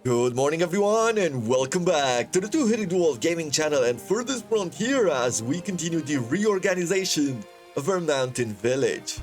Good morning, everyone, and welcome back to the Two-Headed Wolf Gaming channel and Farthest Frontier as we continue the reorganization of our mountain village.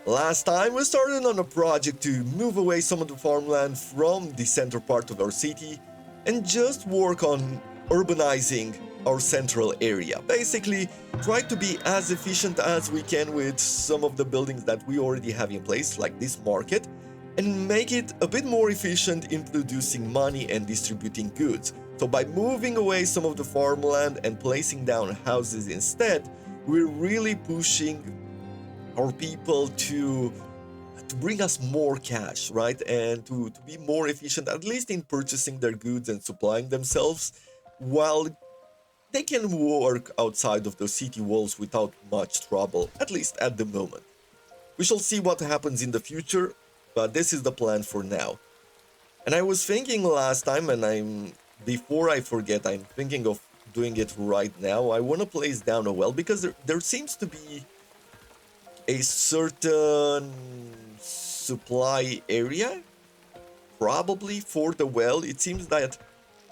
Last time, we started on a project to move away some of the farmland from the center part of our city and just work on urbanizing our central area. Basically, try to be as efficient as we can with some of the buildings that we already have in place, like this market, and make it a bit more efficient in producing money and distributing goods. So by moving away some of the farmland and placing down houses instead, we're really pushing our people to bring us more cash, right? And to be more efficient, at least in purchasing their goods and supplying themselves, while they can work outside of the city walls without much trouble, at least at the moment. We shall see what happens in the future, but this is the plan for now. And I was thinking last time, and before I forget, I'm thinking of doing it right now. I want to place down a well because there seems to be a certain supply area, probably for the well. It seems that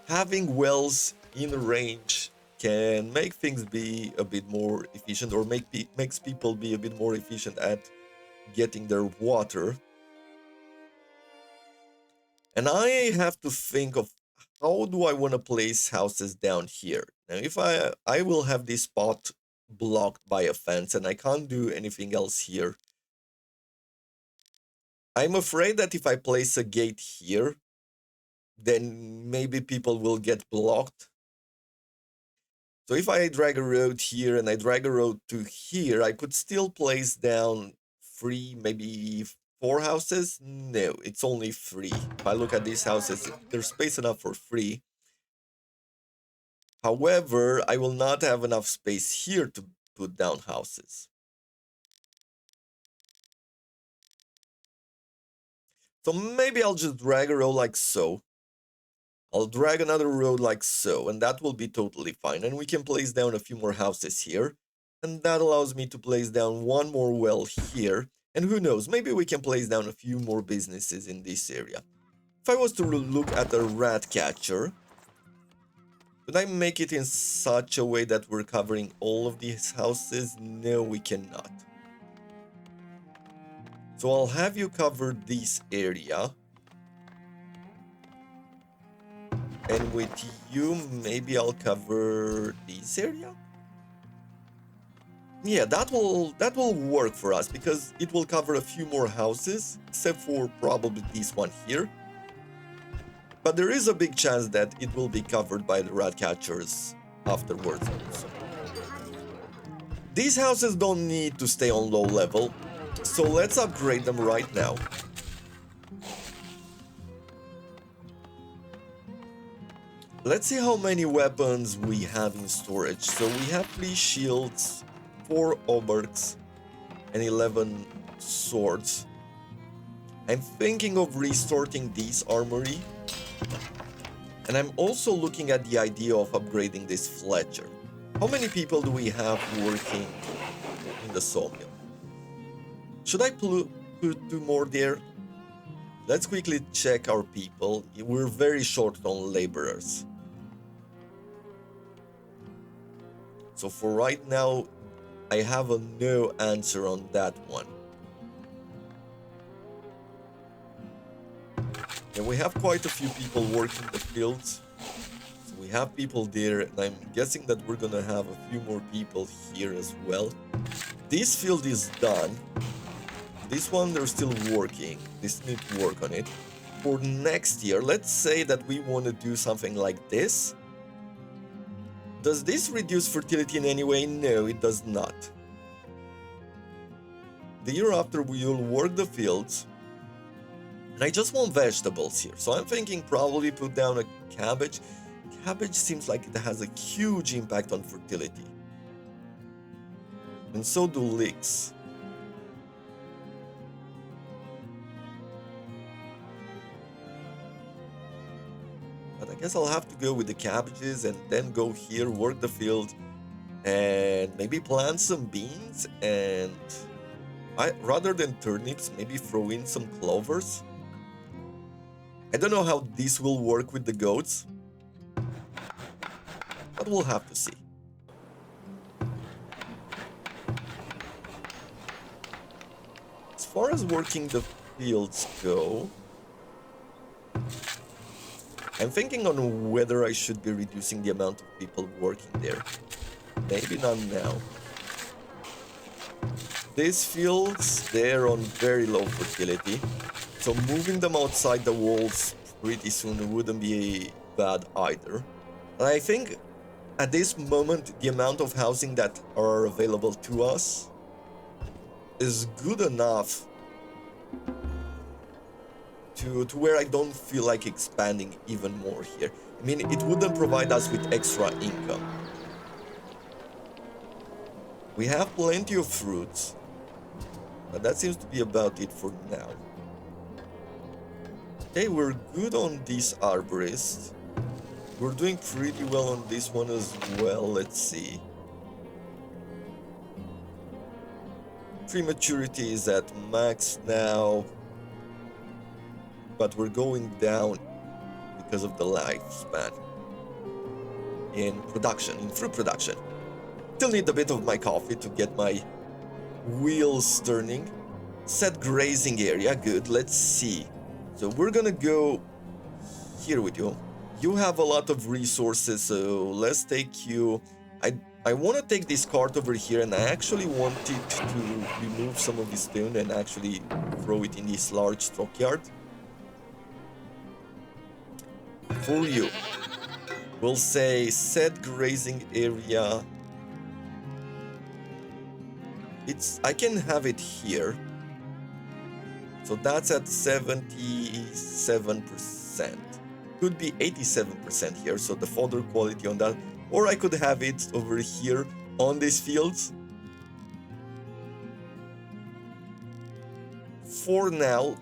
having wells in range can make things be a bit more efficient, or makes people be a bit more efficient at getting their water. And I have to think of how do I want to place houses down here. Now, if I will have this spot blocked by a fence and I can't do anything else here. I'm afraid that if I place a gate here, then maybe people will get blocked. So if I drag a road here and I drag a road to here, I could still place down three, maybe four houses. No, it's only three. If I look at these houses, there's space enough for three. However, I will not have enough space here to put down houses. So maybe I'll just drag a row like so. I'll drag another road like so, and that will be totally fine. And we can place down a few more houses here. And that allows me to place down one more well here. And who knows, maybe we can place down a few more businesses in this area. If I was to look at a rat catcher, could I make it in such a way that we're covering all of these houses? No, we cannot. So I'll have you cover this area. And with you, maybe I'll cover this area? Yeah, that will work for us because it will cover a few more houses, except for probably this one here. But there is a big chance that it will be covered by the rat catchers afterwards also. These houses don't need to stay on low level, so let's upgrade them right now. Let's see how many weapons we have in storage. So we have 3 shields, 4 auberks, and 11 swords. I'm thinking of resorting this armory. And I'm also looking at the idea of upgrading this Fletcher. How many people do we have working in the sawmill? Should I put 2 more there? Let's quickly check our people. We're very short on laborers. So for right now, I have a no answer on that one. And we have quite a few people working the fields. So we have people there, and I'm guessing that we're gonna have a few more people here as well. This field is done. This one, they're still working. They still need to work on it. For next year, let's say that we want to do something like this. Does this reduce fertility in any way? No, it does not. The year after, we'll work the fields. And I just want vegetables here. So I'm thinking probably put down a cabbage. Cabbage seems like it has a huge impact on fertility. And so do leeks. But I guess I'll have to go with the cabbages and then go here, work the field, and maybe plant some beans, and rather than turnips, maybe throw in some clovers. I don't know how this will work with the goats, but we'll have to see. As far as working the fields go, I'm thinking on whether I should be reducing the amount of people working there. Maybe not now. These fields, they're on very low fertility, so moving them outside the walls pretty soon wouldn't be bad either. And I think at this moment, the amount of housing that are available to us is good enough to where I don't feel like expanding even more here. I mean, it wouldn't provide us with extra income. We have plenty of fruits, but that seems to be about it for now. Okay, we're good on this arborist. We're doing pretty well on this one as well. Let's see. Prematurity is at max now, but we're going down because of the lifespan in production, in fruit production. Still need a bit of my coffee to get my wheels turning. Set grazing area, good, let's see. So we're gonna go here with you. You have a lot of resources, so let's take you. I want to take this cart over here, and I actually wanted to remove some of this stone and actually throw it in this large stockyard. For you, we'll say set grazing area. I can have it here. So that's at 77%. Could be 87% here, so the fodder quality on that. Or I could have it over here on these fields. For now,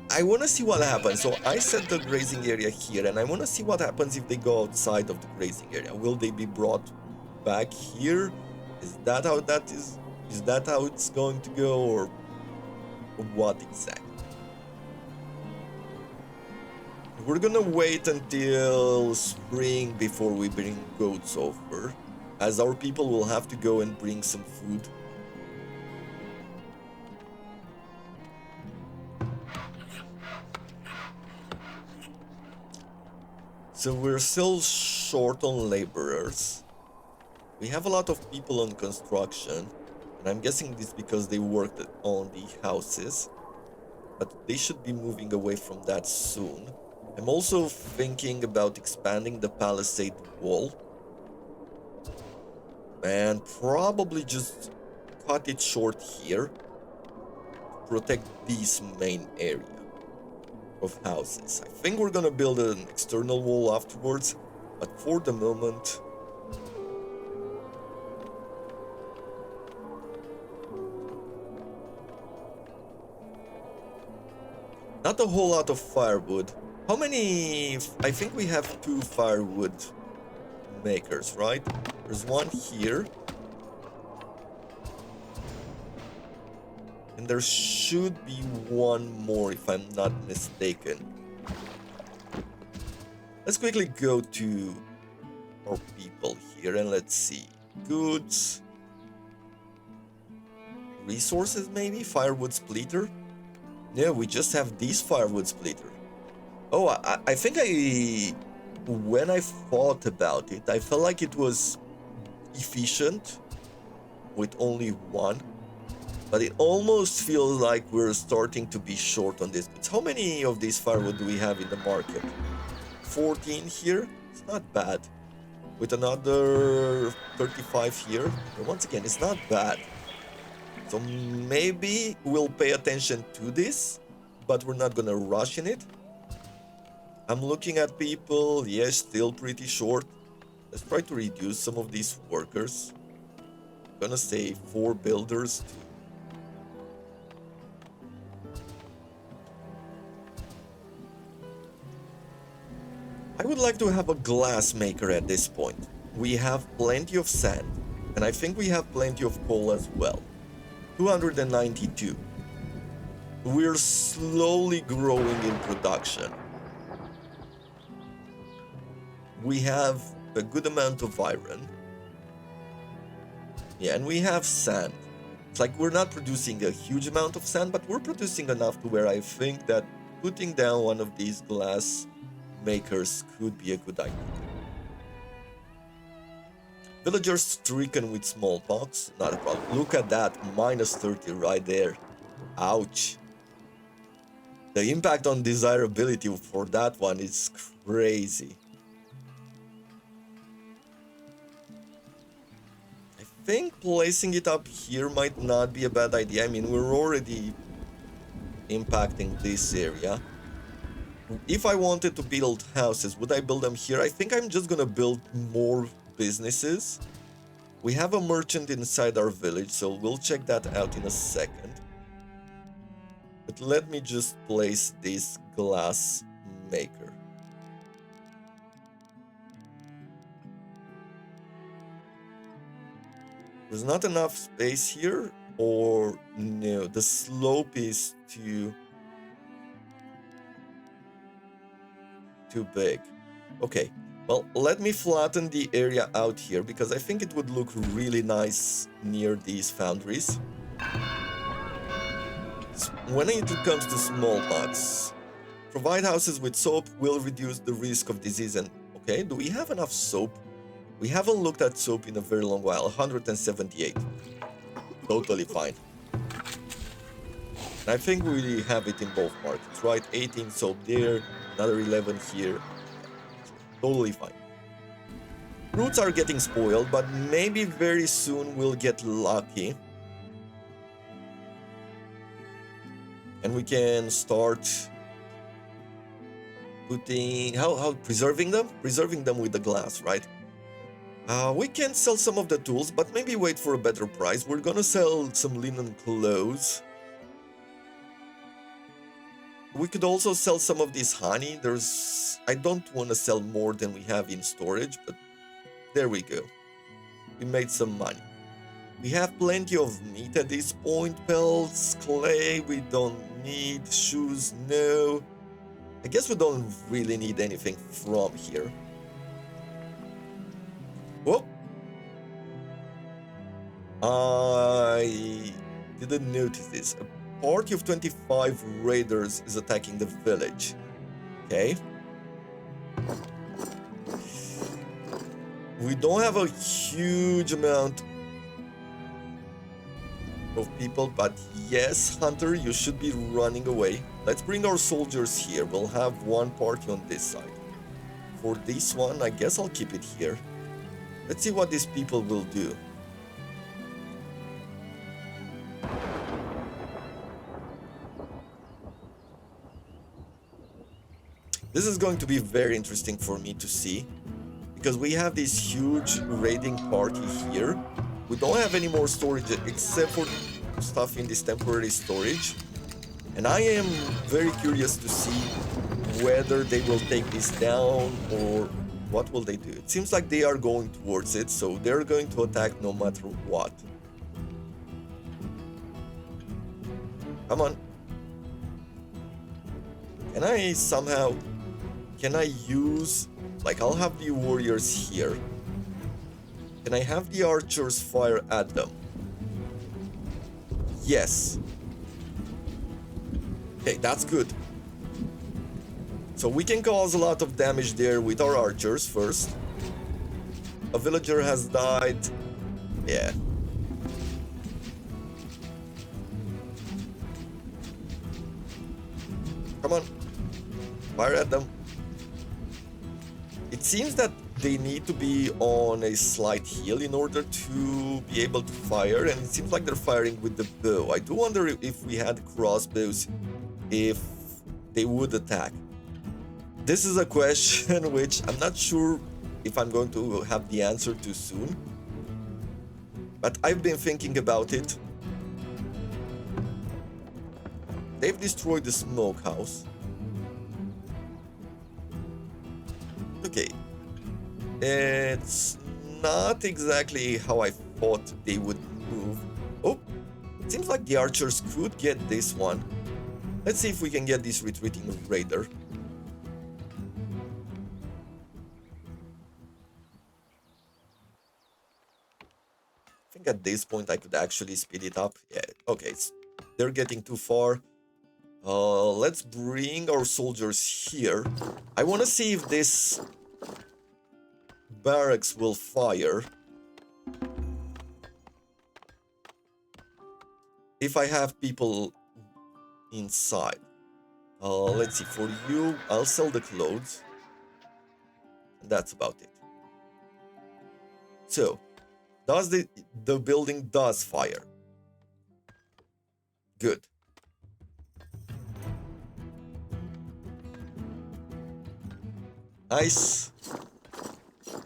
I want to see what happens. So I set the grazing area here, and I want to see what happens if they go outside of the grazing area. Will they be brought back here? Is that how that is? Is that how it's going to go, or what exactly? We're gonna wait until spring before we bring goats over, as our people will have to go and bring some food. So we're still short on laborers. We have a lot of people on construction, and I'm guessing this because they worked on the houses, but they should be moving away from that soon. I'm also thinking about expanding the palisade wall, and probably just cut it short here to protect this main area of houses. I think we're gonna build an external wall afterwards, but for the moment, not a whole lot of firewood. How many? I think we have 2 firewood makers, right? There's one here. And there should be one more if I'm not mistaken. Let's quickly go to our people here and let's see. Goods. Resources maybe? Firewood splitter? No, we just have this firewood splitter. Oh, I think when I thought about it, I felt like it was efficient with only one, but it almost feels like we're starting to be short on this. How many of these firewood do we have in the market? 14 here? It's not bad. With another 35 here, and once again, it's not bad. So maybe we'll pay attention to this, but we're not gonna rush in it. I'm looking at people, yes, still pretty short. Let's try to reduce some of these workers. I'm gonna say 4 builders. I would like to have a glass maker at this point. We have plenty of sand, and I think we have plenty of coal as well. 292. We're slowly growing in production. We have a good amount of iron. Yeah, and we have sand. It's like we're not producing a huge amount of sand, but we're producing enough to where I think that putting down one of these glass makers could be a good idea. Villagers stricken with smallpox, not a problem. Look at that, minus 30 right there. Ouch. The impact on desirability for that one is crazy. I think placing it up here might not be a bad idea. I mean, we're already impacting this area. If I wanted to build houses, would I build them here? I think I'm just gonna build more businesses. We have a merchant inside our village, so we'll check that out in a second. But let me just place this glass maker. There's not enough space here, or no, the slope is too big. Okay, well, let me flatten the area out here because I think it would look really nice near these foundries. When it comes to smallpox, provide houses with soap will reduce the risk of disease. And okay, do we have enough soap? We haven't looked at soap in a very long while. 178. Totally fine. I think we have it in both markets, right? 18 soap there, another 11 here. Totally fine. Fruits are getting spoiled, but maybe very soon we'll get lucky. And we can start putting... How preserving them? Preserving them with the glass, right? We can sell some of the tools, but maybe wait for a better price. We're gonna sell some linen clothes. We could also sell some of this honey. I don't want to sell more than we have in storage, but there we go. We made some money. We have plenty of meat at this point. Pelts, clay, we don't need. Shoes, no. I guess we don't really need anything from here. Whoop. I didn't notice this. A party of 25 raiders is attacking the village. Okay. We don't have a huge amount of people, but yes, Hunter, you should be running away. Let's bring our soldiers here. We'll have one party on this side. For this one, I guess I'll keep it here. Let's see what these people will do. This is going to be very interesting for me to see, because we have this huge raiding party here. We don't have any more storage except for stuff in this temporary storage. And I am very curious to see whether they will take this down or what will they do. It seems like they are going towards it, so they're going to attack no matter what. Come on. Can I somehow... Can I use... Like, I'll have the warriors here. Can I have the archers fire at them? Yes. Okay, that's good. So we can cause a lot of damage there with our archers first. A villager has died. Yeah. Come on. Fire at them. It seems that they need to be on a slight heal in order to be able to fire, and it seems like they're firing with the bow. I do wonder if we had crossbows, if they would attack. This is a question which I'm not sure if I'm going to have the answer too soon, but I've been thinking about it. They've destroyed the smokehouse. Okay, it's not exactly how I thought they would move. Oh, it seems like the archers could get this one. Let's see if we can get this retreating raider. think at this point I could actually speed it up. Yeah, okay, they're getting too far. Let's bring our soldiers here. I want to see if this barracks will fire. If I have people inside. Let's see, for you, I'll sell the clothes. And that's about it. So, does the building does fire? Good. Nice.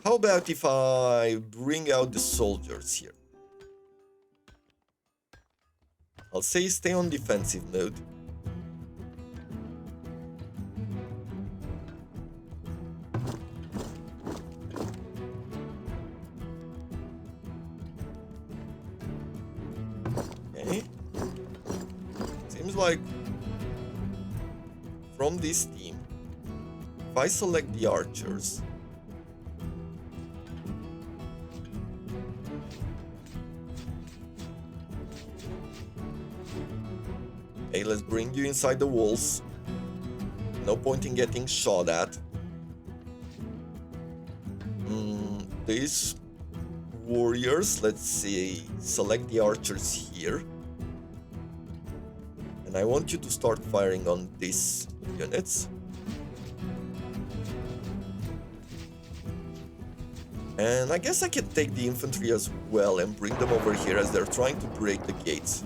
How about if I bring out the soldiers here? I'll say stay on defensive mode. Okay. Seems like from this team, if I select the archers, okay, let's bring you inside the walls. No point in getting shot at. These warriors, let's see, select the archers here. And I want you to start firing on these units. And I guess I can take the infantry as well and bring them over here as they're trying to break the gates.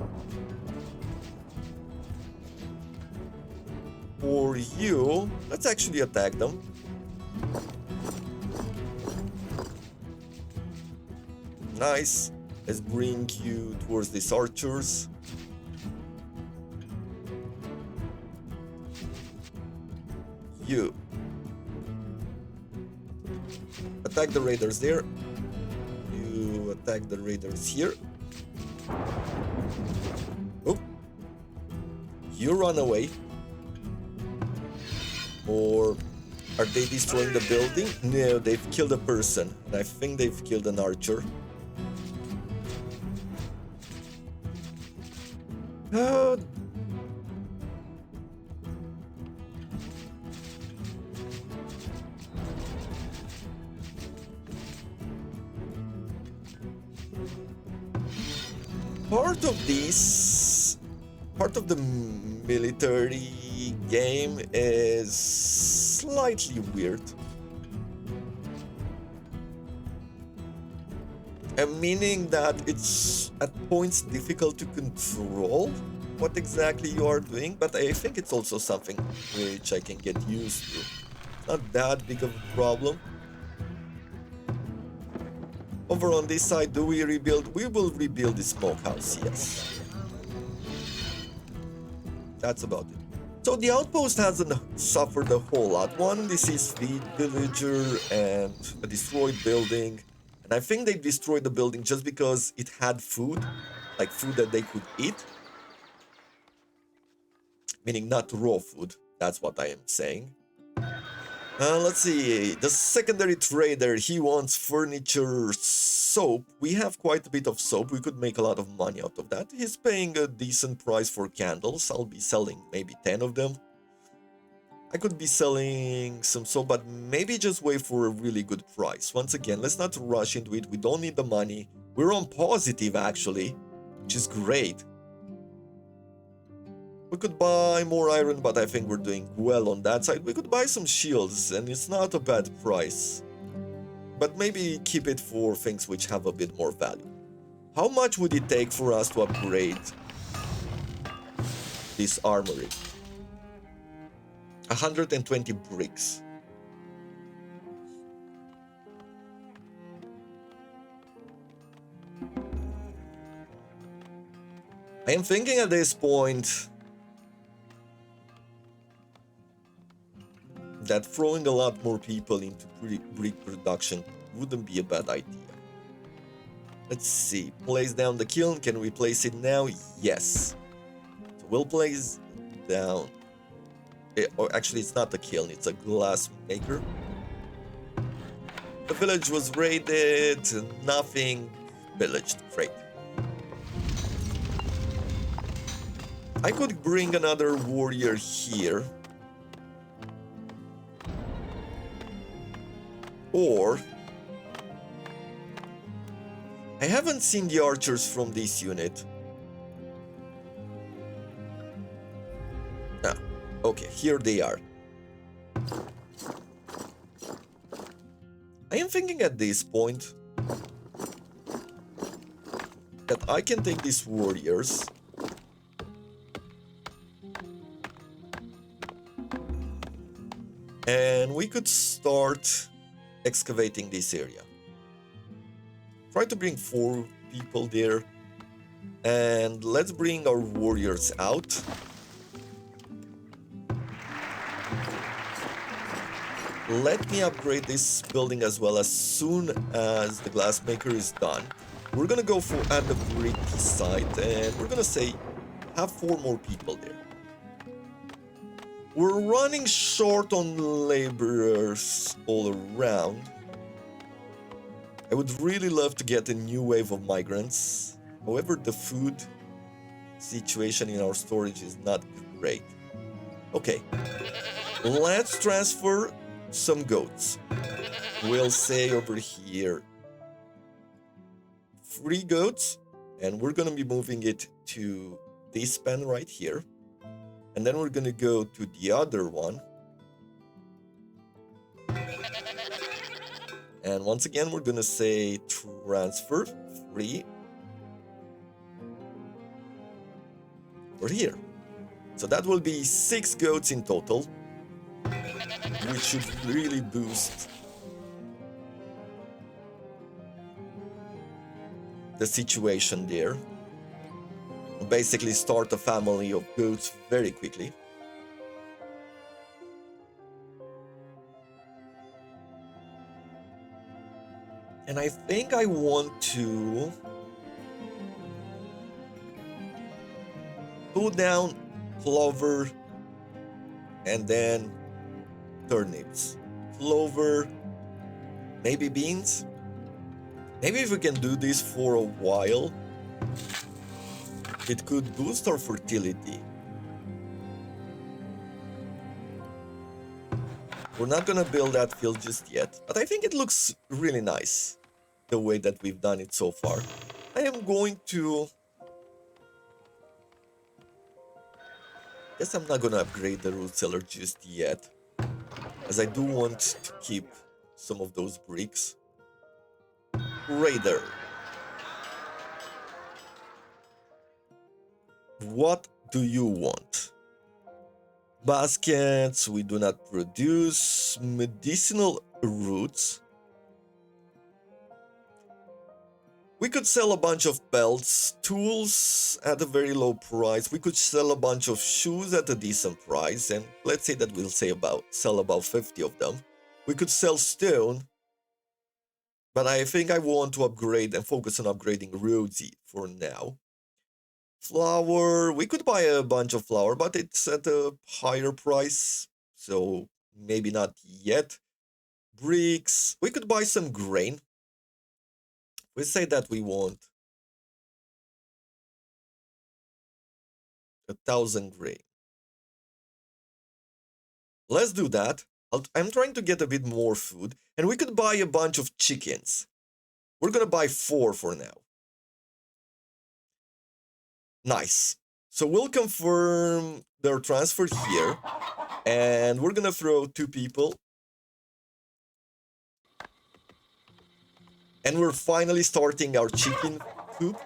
For you, let's actually attack them. Nice. Let's bring you towards these archers. You. Attack the raiders there. You attack the raiders here. Oh. You run away. Or are they destroying the building? No, they've killed a person. And I think they've killed an archer. Oh. Part of the military game is slightly weird. Meaning that it's at points difficult to control what exactly you are doing, but I think it's also something which I can get used to. Not that big of a problem. Over on this side, do we rebuild? We will rebuild the smokehouse, yes. That's about it. So the outpost hasn't suffered a whole lot. One deceased villager and a destroyed building. And I think they destroyed the building just because it had food, like food that they could eat. Meaning not raw food, that's what I am saying. Let's see, the secondary trader, he wants furniture, soap. We have quite a bit of soap, we could make a lot of money out of that. He's paying a decent price for candles, I'll be selling maybe 10 of them. I could be selling some soap, but maybe just wait for a really good price. Once again, let's not rush into it, we don't need the money. We're on positive actually, which is great. We could buy more iron, but I think we're doing well on that side. We could buy some shields, and it's not a bad price. But maybe keep it for things which have a bit more value. How much would it take for us to upgrade this armory? 120 bricks. I am thinking at this point that throwing a lot more people into brick production wouldn't be a bad idea. Let's see, place down the kiln, can we place it now? Yes. So we'll place down, or actually it's not a kiln, it's a glass maker. The village was raided, nothing village. Great. I could bring another warrior here. Or... I haven't seen the archers from this unit. Ah, okay, here they are. I am thinking at this point that I can take these warriors and we could start excavating this area. Try to bring 4 people there, and let's bring our warriors out. Let me upgrade this building as well as soon as the glassmaker is done. We're gonna go for at the brick site, and we're gonna say have 4 more people there. We're running short on laborers all around. I would really love to get a new wave of migrants. However, the food situation in our storage is not great. Okay, let's transfer some goats. We'll say over here 3 goats, and we're gonna be moving it to this pen right here. And then we're gonna go to the other one. And once again, we're gonna say transfer 3 over here. So that will be 6 goats in total, which should really boost the situation there. Basically start a family of goats very quickly. And I think I want to put down clover and then turnips. Clover, maybe beans. Maybe if we can do this for a while, it could boost our fertility. We're not gonna build that field just yet, but I think it looks really nice the way that we've done it so far. I am going to... Guess I'm not gonna upgrade the root cellar just yet, as I do want to keep some of those bricks. Raider. What do you want? Baskets, we do not produce. Medicinal roots. We could sell a bunch of belts, tools at a very low price. We could sell a bunch of shoes at a decent price, and let's say that we'll sell about 50 of them. We could sell stone, but I think I want to upgrade and focus on upgrading Rosie for now. Flour, we could buy a bunch of flour, but it's at a higher price, so maybe not yet. Bricks, we could buy some grain. We say that we want 1,000 grain. Let's do that. I'm trying to get a bit more food, and we could buy a bunch of chickens. We're gonna buy 4 for now. Nice. So we'll confirm their transfer here, and we're gonna throw 2 people. And we're finally starting our chicken coop.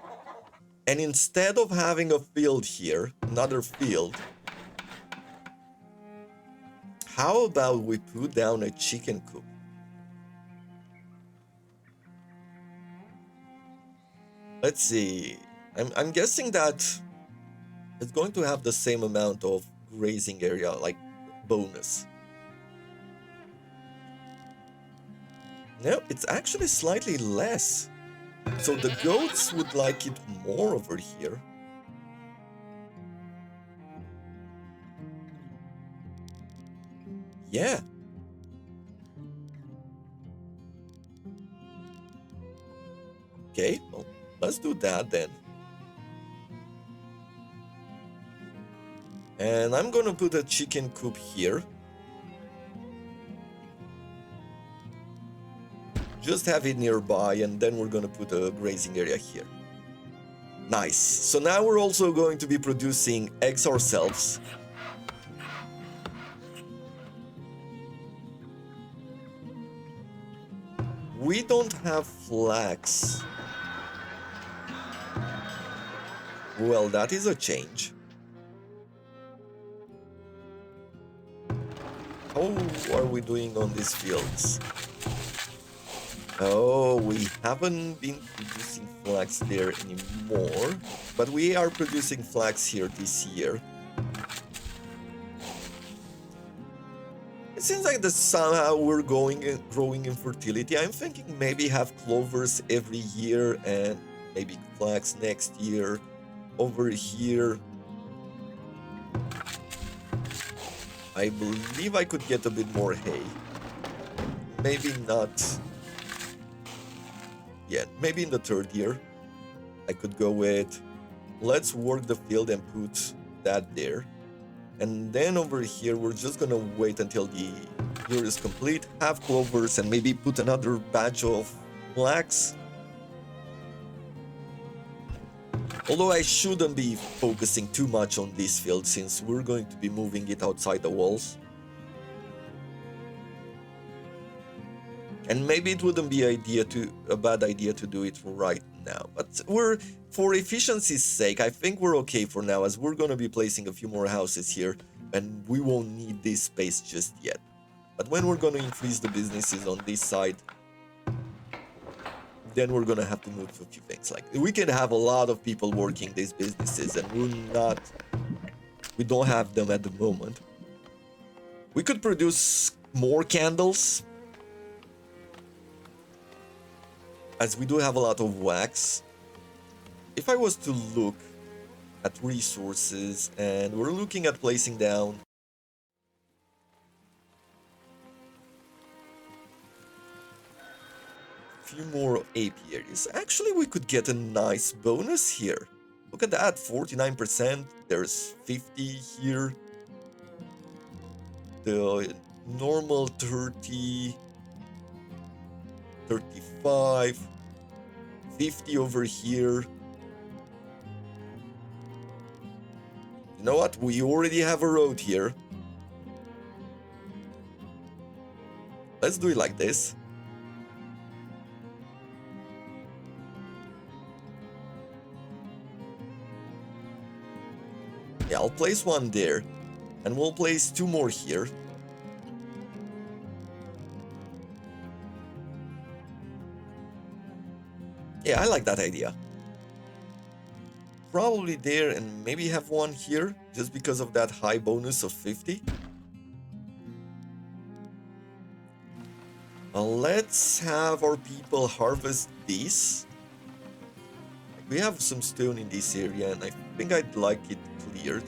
And instead of having a field here, another field, how about we put down a chicken coop? Let's see. I'm guessing that it's going to have the same amount of grazing area, like bonus. No, it's actually slightly less. So the goats would like it more over here. Yeah. Okay, well, Let's do that then. And I'm gonna put a chicken coop here. Just have it nearby, and then we're gonna put a grazing area here. Nice. So now we're also going to be producing eggs ourselves. We don't have flax. Well, that is a change. How are we doing on these fields? Oh, we haven't been producing flax there anymore, but we are producing flax here this year. It seems like that somehow we're growing in fertility. I'm thinking maybe have clovers every year and maybe flax next year. Over here, I believe I could get a bit more hay. Maybe not. Yeah, maybe in the third year I could go with, let's work the field and put that there. And then over here, we're just gonna wait until the year is complete, have clovers, and maybe put another batch of flax. Although I shouldn't be focusing too much on this field since we're going to be moving it outside the walls. And maybe it wouldn't be a bad idea to do it right now. But for efficiency's sake, I think we're okay for now, as we're going to be placing a few more houses here and we won't need this space just yet. But when we're going to increase the businesses on this side, then we're gonna have to move a few things. Like, we can have a lot of people working these businesses and we don't have them at the moment. We could produce more candles, as we do have a lot of wax. If I was to look at resources, and we're looking at placing down few more apiaries. Actually, we could get a nice bonus here. Look at that, 49%. There's 50 here. The normal 30, 35, 50 over here. You know what? We already have a road here. Let's do it like this. Yeah, I'll place one there, and we'll place two more here. Yeah, I like that idea. Probably there, and maybe have one here, just because of that high bonus of 50. Let's have our people harvest these. We have some stone in this area, and I think I'd like it cleared.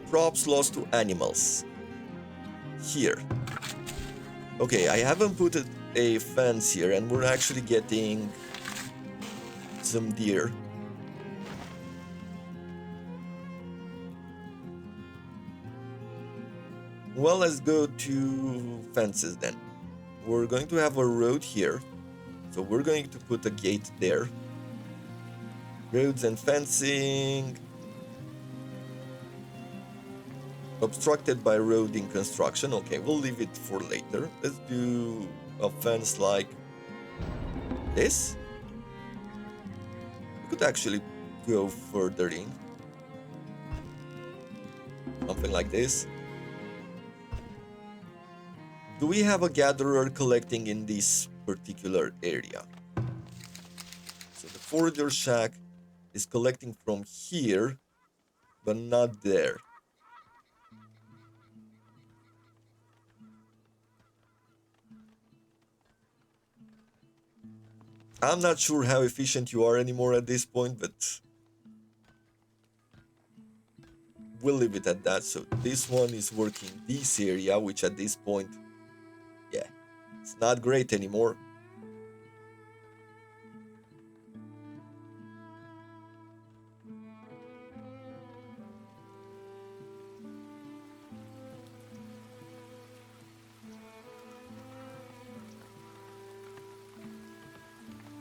Crops lost to animals. Here. Okay, I haven't put a fence here, and we're actually getting some deer. Well, let's go to fences then. We're going to have a road here, so we're going to put a gate there. Roads and fencing. Obstructed by road in construction. Okay, we'll leave it for later. Let's do a fence like this. We could actually go further in. Something like this. Do we have a gatherer collecting in this particular area? So the forager shack is collecting from here, but not there. I'm not sure how efficient you are anymore at this point, but we'll leave it at that. So this one is working this area, which at this point, yeah, it's not great anymore.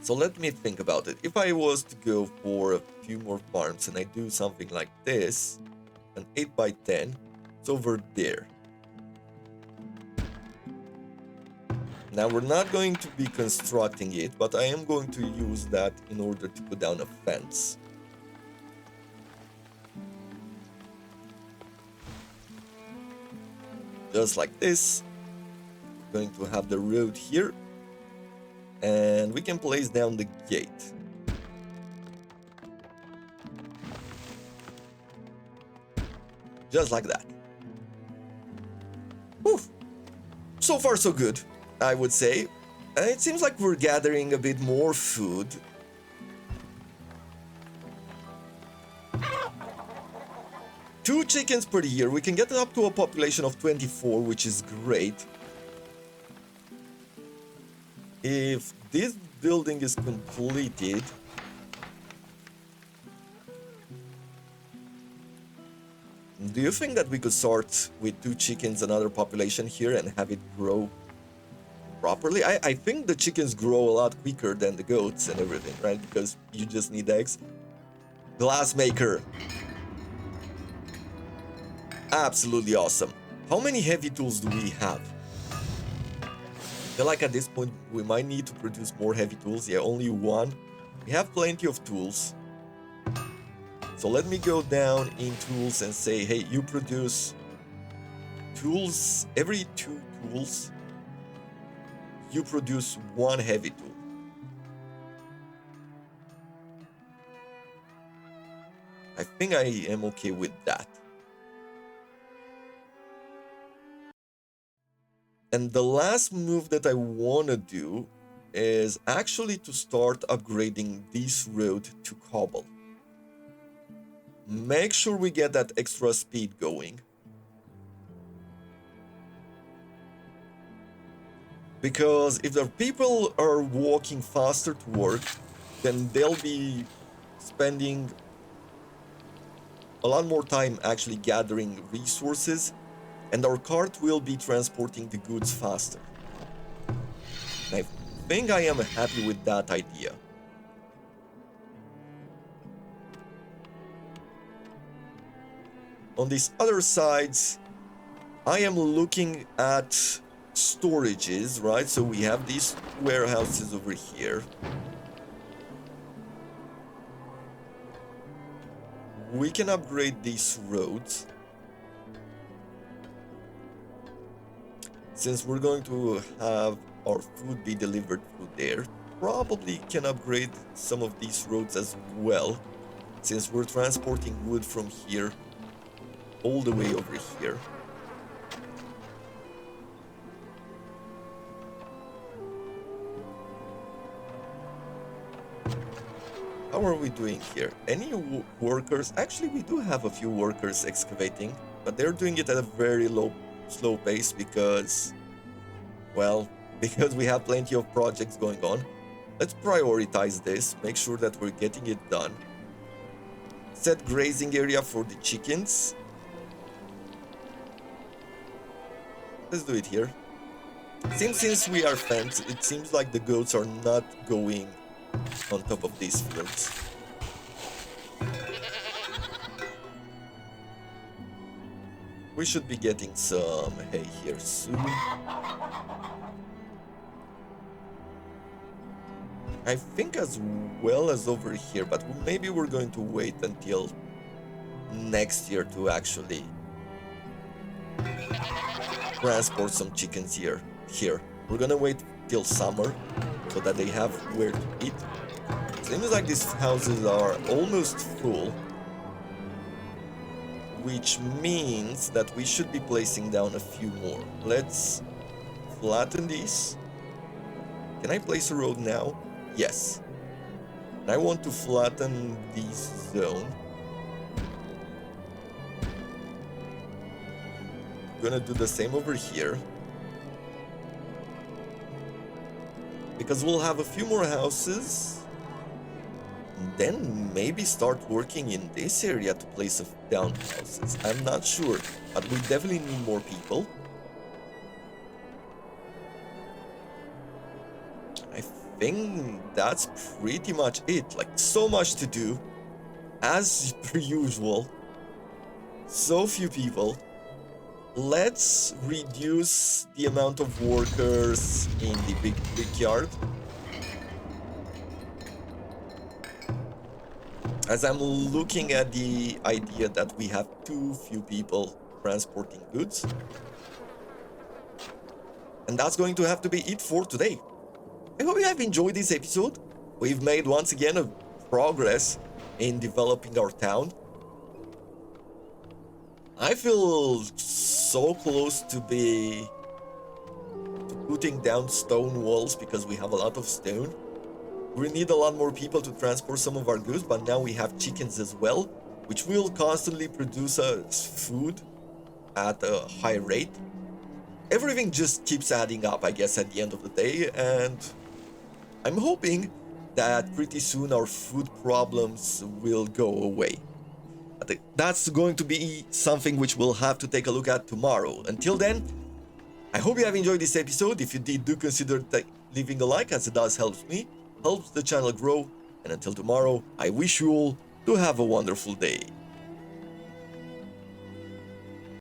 So let me think about it. If I was to go for a few more farms and I do something like this, an 8 by 10, it's over there. Now we're not going to be constructing it, but I am going to use that in order to put down a fence. Just like this. We're going to have the road here. And we can place down the gate. Just like that. Whew. So far so good, I would say. It seems like we're gathering a bit more food. Two chickens per year. We can get it up to a population of 24, which is great. If this building is completed, do you think that we could start with 2 chickens, another population here, and have it grow properly? I think the chickens grow a lot quicker than the goats and everything, right? Because you just need eggs. Glass maker. Absolutely awesome. How many heavy tools do we have? I feel like at this point we might need to produce more heavy tools. Yeah, only 1. We have plenty of tools. So let me go down in tools and say, hey, you produce tools. Every 2 tools, you produce 1 heavy tool. I think I am okay with that. And the last move that I want to do is actually to start upgrading this road to cobble. Make sure we get that extra speed going. Because if the people are walking faster to work, then they'll be spending a lot more time actually gathering resources, and our cart will be transporting the goods faster. And I think I am happy with that idea. On these other sides, I am looking at storages, right? So we have these warehouses over here. We can upgrade these roads. Since we're going to have our food be delivered through there, probably can upgrade some of these roads as well, since we're transporting wood from here all the way over here. How are we doing here? Any workers? Actually, we do have a few workers excavating, but they're doing it at a very slow pace because, well, because we have plenty of projects going on. Let's prioritize this, make sure that we're getting it done. Set grazing area for the chickens. Let's do it here. Since we are fenced, it seems like the goats are not going on top of these fields. We should be getting some hay here soon. I think as well as over here, but maybe we're going to wait until next year to actually transport some chickens here. We're gonna wait till summer so that they have where to eat. Seems like these houses are almost full, which means that we should be placing down a few more. Let's flatten these. Can I place a road now? Yes. And I want to flatten this zone. Gonna do the same over here. Because we'll have a few more houses. And then maybe start working in this area to place down houses. I'm not sure, but we definitely need more people. I think that's pretty much it. Like, so much to do, as per usual. So few people. Let's reduce the amount of workers in the big brickyard. As I'm looking at the idea that we have too few people transporting goods. And that's going to have to be it for today. I hope you have enjoyed this episode. We've made once again a progress in developing our town. I feel so close to putting down stone walls because we have a lot of stone. We need a lot more people to transport some of our goods, but now we have chickens as well, which will constantly produce us food at a high rate. Everything just keeps adding up, I guess, at the end of the day, and I'm hoping that pretty soon our food problems will go away. I think that's going to be something which we'll have to take a look at tomorrow. Until then, I hope you have enjoyed this episode. If you did, do consider leaving a like, as it does helps me, helps the channel grow. And until tomorrow, I wish you all to have a wonderful day.